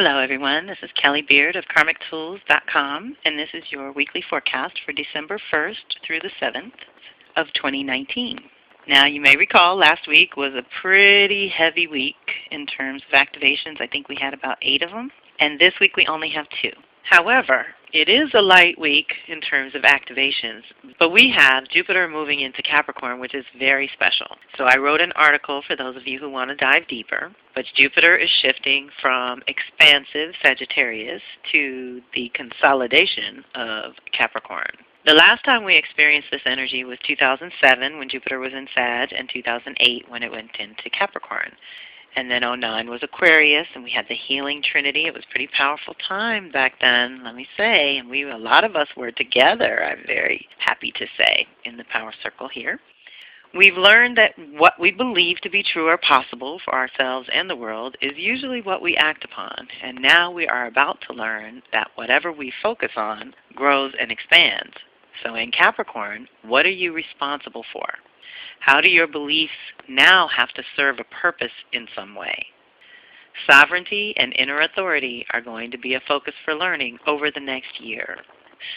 Hello everyone, this is Kelly Beard of KarmicTools.com, and this is your weekly forecast for December 1st through the 7th of 2019. Now you may recall last week was a pretty heavy week in terms of activations. I think we had about 8 of them, and this week we only have 2. However, it is a light week in terms of activations, but we have Jupiter moving into Capricorn, which is very special. So I wrote an article for those of you who want to dive deeper, but Jupiter is shifting from expansive Sagittarius to the consolidation of Capricorn. The last time we experienced this energy was 2007 when Jupiter was in Sag, and 2008 when it went into Capricorn. And then '09 was Aquarius, and we had the healing trinity. It was a pretty powerful time back then, let me say, and a lot of us were together, I'm very happy to say, in the power circle here. We've learned that what we believe to be true or possible for ourselves and the world is usually what we act upon, and now we are about to learn that whatever we focus on grows and expands. So in Capricorn, what are you responsible for? How do your beliefs now have to serve a purpose in some way? Sovereignty and inner authority are going to be a focus for learning over the next year.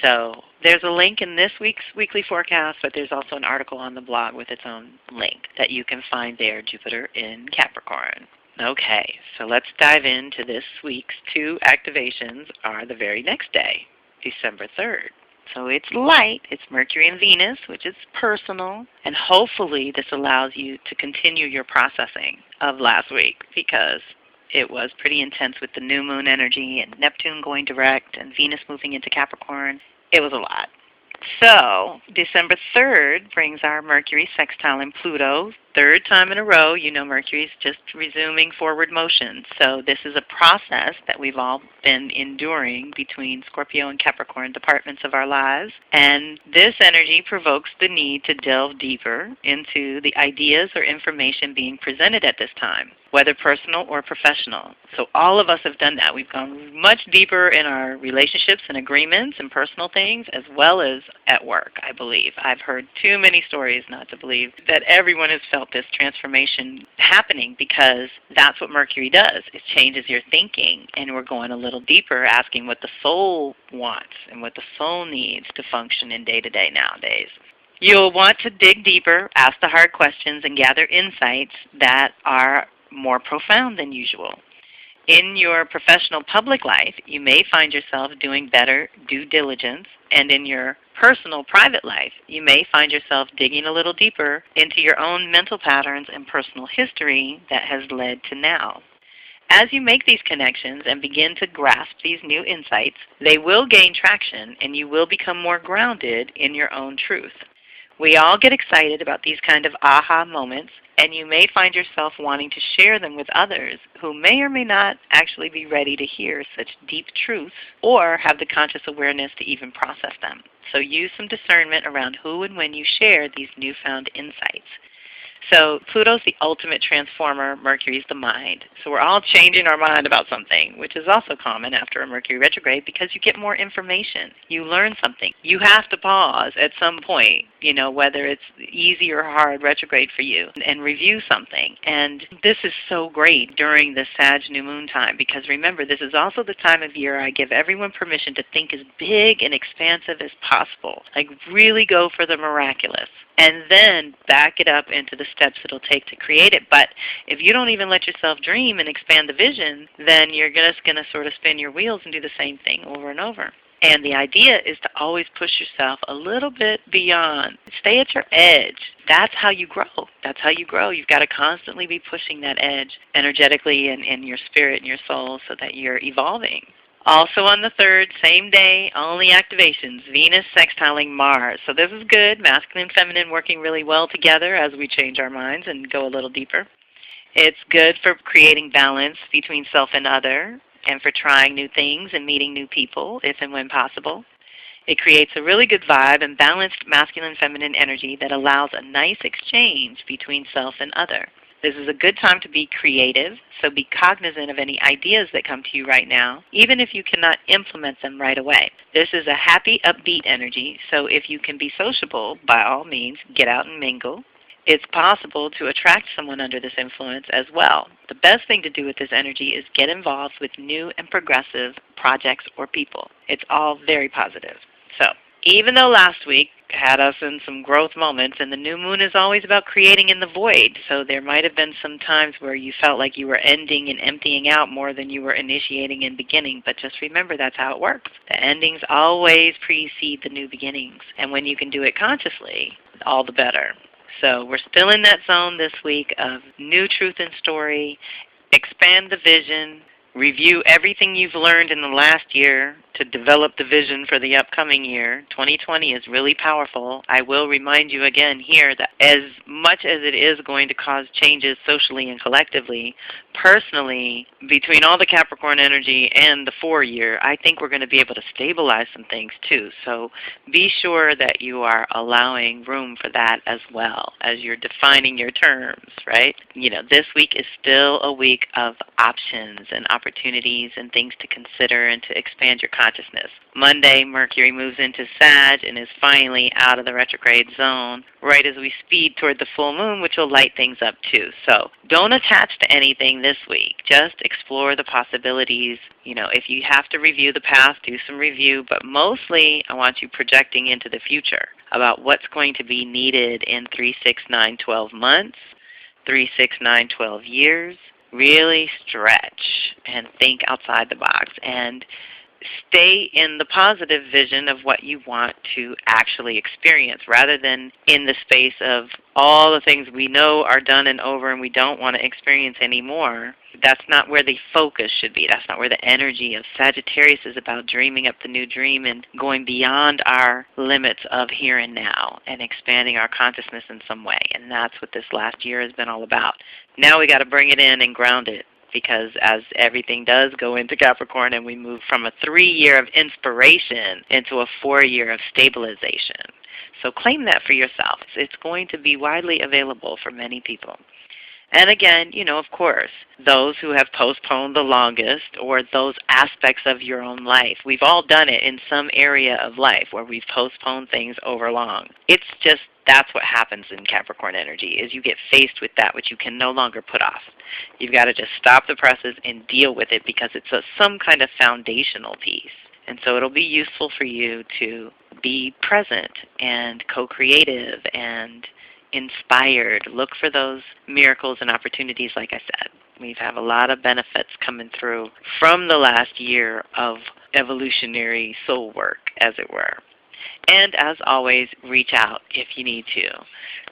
So there's a link in this week's weekly forecast, but there's also an article on the blog with its own link that you can find there, Jupiter in Capricorn. Okay, so let's dive into this week's 2 activations are the very next day, December 3rd. So it's light, it's Mercury and Venus, which is personal, and hopefully this allows you to continue your processing of last week because it was pretty intense with the new moon energy and Neptune going direct and Venus moving into Capricorn. It was a lot. So December 3rd brings our Mercury sextile in Pluto. 3rd time in a row. You know Mercury's just resuming forward motion. So this is a process that we've all been enduring between Scorpio and Capricorn departments of our lives. And this energy provokes the need to delve deeper into the ideas or information being presented at this time, whether personal or professional. So all of us have done that. We've gone much deeper in our relationships and agreements and personal things as well as at work, I believe. I've heard too many stories not to believe that everyone has felt this transformation happening because that's what Mercury does. It changes your thinking, and we're going a little deeper, asking what the soul wants and what the soul needs to function in day-to-day nowadays. You'll want to dig deeper, ask the hard questions, and gather insights that are more profound than usual. In your professional public life, you may find yourself doing better due diligence, and in your personal private life, you may find yourself digging a little deeper into your own mental patterns and personal history that has led to now. As you make these connections and begin to grasp these new insights, they will gain traction and you will become more grounded in your own truth. We all get excited about these kind of aha moments, and you may find yourself wanting to share them with others who may or may not actually be ready to hear such deep truths or have the conscious awareness to even process them. So use some discernment around who and when you share these newfound insights. So Pluto's the ultimate transformer, Mercury's the mind. So we're all changing our mind about something, which is also common after a Mercury retrograde because you get more information. You learn something. You have to pause at some point, whether it's easy or hard retrograde for you, and review something. And this is so great during the Sag new moon time because remember, this is also the time of year I give everyone permission to think as big and expansive as possible. Like really go for the miraculous. And then back it up into the steps it'll take to create it. But if you don't even let yourself dream and expand the vision, then you're just going to sort of spin your wheels and do the same thing over and over. And the idea is to always push yourself a little bit beyond. Stay at your edge. That's how you grow. That's how you grow. You've got to constantly be pushing that edge energetically in your spirit and your soul so that you're evolving. Also on the 3rd, same day, only activations, Venus sextiling Mars. So this is good, masculine and feminine working really well together as we change our minds and go a little deeper. It's good for creating balance between self and other and for trying new things and meeting new people if and when possible. It creates a really good vibe and balanced masculine and feminine energy that allows a nice exchange between self and other. This is a good time to be creative, so be cognizant of any ideas that come to you right now, even if you cannot implement them right away. This is a happy, upbeat energy, so if you can be sociable, by all means, get out and mingle. it's possible to attract someone under this influence as well. The best thing to do with this energy is get involved with new and progressive projects or people. It's all very positive. So, even though last week had us in some growth moments, and the new moon is always about creating in the void, so there might have been some times where you felt like you were ending and emptying out more than you were initiating and beginning, but just remember that's how it works. The endings always precede the new beginnings, and when you can do it consciously, all the better. So we're still in that zone this week of new truth and story, expand the vision, review everything you've learned in the last year to develop the vision for the upcoming year. 2020 is really powerful. I will remind you again here that as much as it is going to cause changes socially and collectively, personally, between all the Capricorn energy and the 4-year, I think we're going to be able to stabilize some things too. So be sure that you are allowing room for that as well as you're defining your terms, right? This week is still a week of options and opportunities and things to consider and to expand your consciousness. Monday, Mercury moves into Sag and is finally out of the retrograde zone right as we speed toward the full moon, which will light things up too. So don't attach to anything this week. Just explore the possibilities. If you have to review the past, do some review, but mostly I want you projecting into the future about what's going to be needed in 3, 6, 9, 12 months, 3, 6, 9, 12 years. Really stretch and think outside the box and stay in the positive vision of what you want to actually experience rather than in the space of all the things we know are done and over and we don't want to experience anymore. That's not where the focus should be. That's not where the energy of Sagittarius is about, dreaming up the new dream and going beyond our limits of here and now and expanding our consciousness in some way. And that's what this last year has been all about. Now we got to bring it in and ground it, because as everything does go into Capricorn and we move from a 3-year of inspiration into a 4-year of stabilization. So claim that for yourself. It's going to be widely available for many people. And again, of course, those who have postponed the longest or those aspects of your own life. We've all done it in some area of life where we've postponed things over long. It's just that's what happens in Capricorn energy, is you get faced with that which you can no longer put off. You've got to just stop the presses and deal with it because it's some kind of foundational piece. And so it'll be useful for you to be present and co-creative and inspired. Look for those miracles and opportunities, like I said. We have a lot of benefits coming through from the last year of evolutionary soul work, as it were. And as always, reach out if you need to.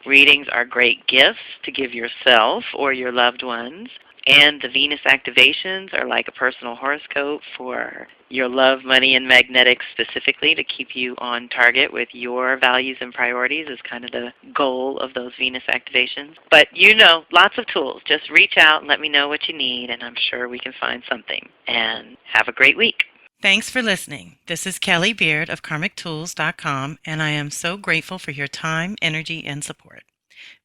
Readings are great gifts to give yourself or your loved ones. And the Venus activations are like a personal horoscope for your love, money, and magnetics specifically, to keep you on target with your values and priorities is kind of the goal of those Venus activations. But lots of tools. Just reach out and let me know what you need, and I'm sure we can find something. And have a great week. Thanks for listening. This is Kelly Beard of KarmicTools.com, and I am so grateful for your time, energy, and support.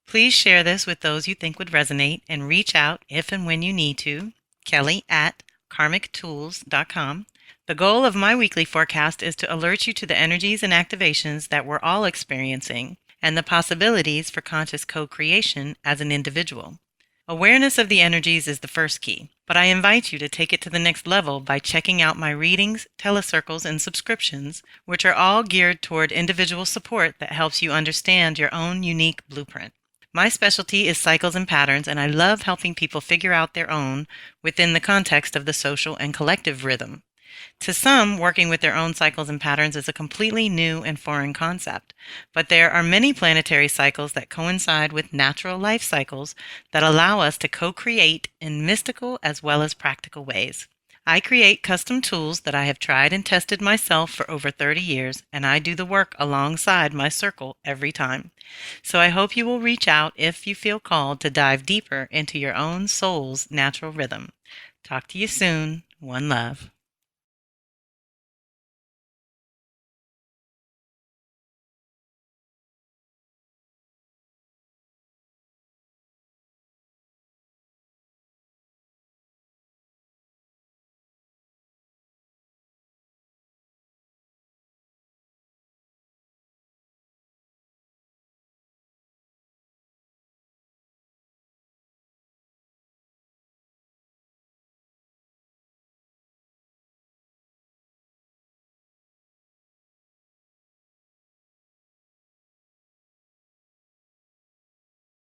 Please share this with those you think would resonate and reach out if and when you need to. Kelly@KarmicTools.com. The goal of my weekly forecast is to alert you to the energies and activations that we're all experiencing and the possibilities for conscious co-creation as an individual. Awareness of the energies is the first key, but I invite you to take it to the next level by checking out my readings, telecircles, and subscriptions, which are all geared toward individual support that helps you understand your own unique blueprint. My specialty is cycles and patterns, and I love helping people figure out their own within the context of the social and collective rhythm. To some, working with their own cycles and patterns is a completely new and foreign concept, but there are many planetary cycles that coincide with natural life cycles that allow us to co-create in mystical as well as practical ways. I create custom tools that I have tried and tested myself for over 30 years, and I do the work alongside my circle every time. So I hope you will reach out if you feel called to dive deeper into your own soul's natural rhythm. Talk to you soon. One love.